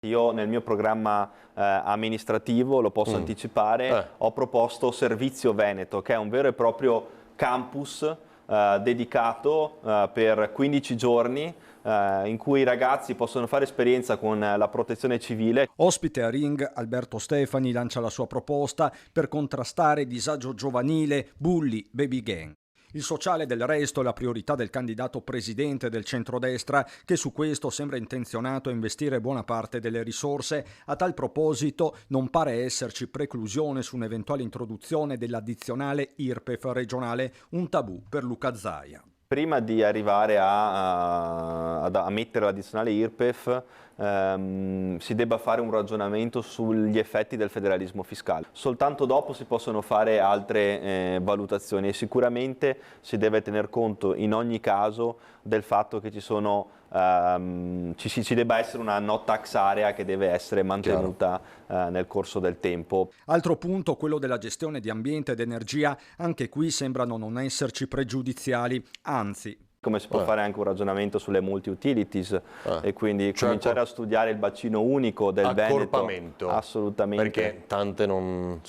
Io nel mio programma amministrativo, lo posso anticipare, ho proposto Servizio Veneto, che è un vero e proprio campus dedicato per 15 giorni in cui i ragazzi possono fare esperienza con la protezione civile. Ospite a Ring, Alberto Stefani lancia la sua proposta per contrastare disagio giovanile, bulli, baby gang. Il sociale del resto è la priorità del candidato presidente del centrodestra, che su questo sembra intenzionato a investire buona parte delle risorse. A tal proposito non pare esserci preclusione su un'eventuale introduzione dell'addizionale IRPEF regionale, un tabù per Luca Zaia. Prima di arrivare a mettere l'addizionale IRPEF si debba fare un ragionamento sugli effetti del federalismo fiscale. Soltanto dopo si possono fare altre valutazioni e sicuramente si deve tener conto in ogni caso del fatto che ci debba essere una no tax area che deve essere mantenuta nel corso del tempo. Altro punto, quello della gestione di ambiente ed energia. Anche qui sembrano non esserci pregiudiziali, anzi. Come si può fare anche un ragionamento sulle multi-utilities e quindi cominciare a studiare il bacino unico del Veneto. Assolutamente. Perché tante non...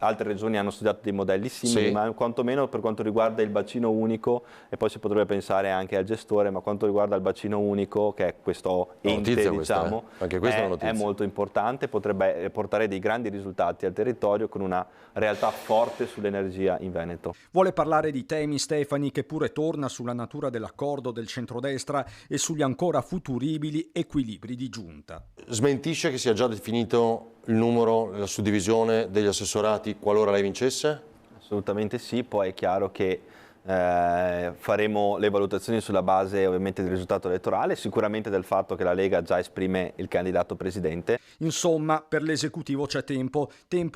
Altre regioni hanno studiato dei modelli simili, ma quantomeno per quanto riguarda il bacino unico, e poi si potrebbe pensare anche al gestore, ma quanto riguarda il bacino unico, che è questo ente, diciamo, è molto importante, potrebbe portare dei grandi risultati al territorio con una realtà forte sull'energia in Veneto. Vuole parlare di temi, Stefani, che pure torna sulla natura dell'accordo del centrodestra e sugli ancora futuribili equilibri di giunta. Smentisce che sia già definito il numero, la suddivisione degli assessorati qualora lei vincesse? Assolutamente sì, poi è chiaro che faremo le valutazioni sulla base ovviamente del risultato elettorale, sicuramente del fatto che la Lega già esprime il candidato presidente. Insomma, per l'esecutivo c'è tempo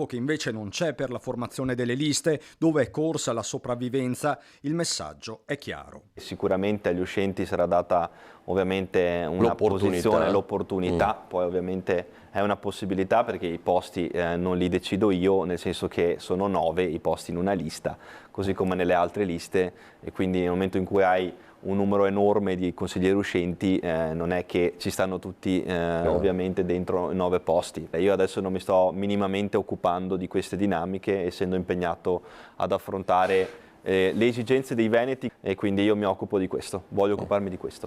che invece non c'è per la formazione delle liste, dove è corsa la sopravvivenza. Il messaggio è chiaro. Sicuramente agli uscenti sarà data ovviamente una posizione, l'opportunità, poi ovviamente è una possibilità perché i posti non li decido io, nel senso che sono 9 i posti in una lista, così come nelle altre liste, e quindi nel momento in cui hai un numero enorme di consiglieri uscenti non è che ci stanno tutti ovviamente dentro 9 posti. Io adesso non mi sto minimamente occupando di queste dinamiche, essendo impegnato ad affrontare le esigenze dei veneti, e quindi io mi occupo di questo, voglio occuparmi di questo.